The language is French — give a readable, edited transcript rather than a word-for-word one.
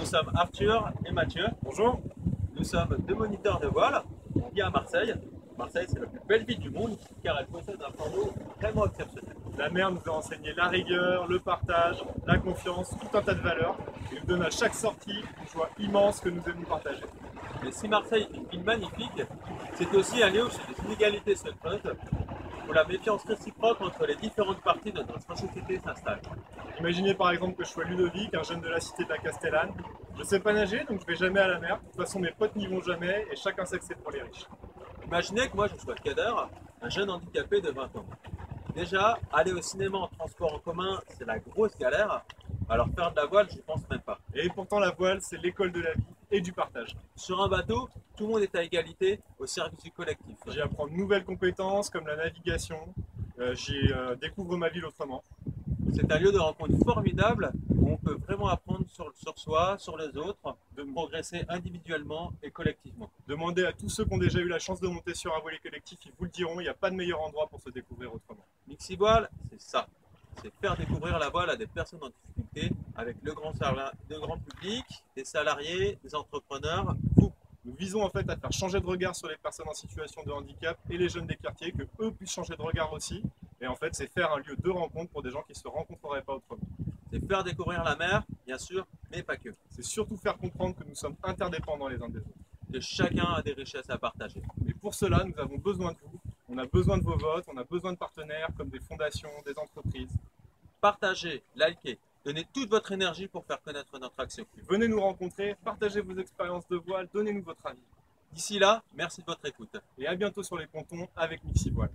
Nous sommes Arthur et Mathieu. Bonjour. Nous sommes deux moniteurs de voile. On vit à Marseille. Marseille, c'est la plus belle ville du monde car elle possède un plan d'eau vraiment exceptionnel. La mer nous a enseigné la rigueur, le partage, la confiance, tout un tas de valeurs. Et nous donne à chaque sortie une joie immense que nous aimons partager. Mais si Marseille est une ville magnifique, c'est aussi un lieu où les inégalités se creusent, où la méfiance réciproque entre les différentes parties de notre société s'installe. Imaginez par exemple que je sois Ludovic, un jeune de la cité de la Castellane. Je ne sais pas nager, donc je vais jamais à la mer. De toute façon, mes potes n'y vont jamais et chacun sait que c'est pour les riches. Imaginez que moi je sois Kader, un jeune handicapé de 20 ans. Déjà, aller au cinéma en transport en commun, c'est la grosse galère. Alors faire de la voile, je pense même pas. Et pourtant, la voile, c'est l'école de la vie et du partage. Sur un bateau, tout le monde est à égalité au service du collectif. J'y apprends de nouvelles compétences comme la navigation. J'y découvre ma ville autrement. C'est un lieu de rencontre formidable où on peut vraiment apprendre sur soi, sur les autres, de progresser individuellement et collectivement. Demandez à tous ceux qui ont déjà eu la chance de monter sur un voilier collectif, ils vous le diront, il n'y a pas de meilleur endroit pour se découvrir autrement. Mixi Voile, c'est ça. C'est faire découvrir la voile à des personnes en difficulté avec le grand public, des salariés, des entrepreneurs, vous. Nous visons en fait à faire changer de regard sur les personnes en situation de handicap et les jeunes des quartiers, que eux puissent changer de regard aussi. Et en fait, c'est faire un lieu de rencontre pour des gens qui ne se rencontreraient pas autrement. C'est faire découvrir la mer, bien sûr, mais pas que. C'est surtout faire comprendre que nous sommes interdépendants les uns des autres. Que chacun a des richesses à partager. Et pour cela, nous avons besoin de vous. On a besoin de vos votes, on a besoin de partenaires comme des fondations, des entreprises. Partagez, likez, donnez toute votre énergie pour faire connaître notre action. Et venez nous rencontrer, partagez vos expériences de voile, donnez-nous votre avis. D'ici là, merci de votre écoute. Et à bientôt sur les pontons avec Mixi Voile.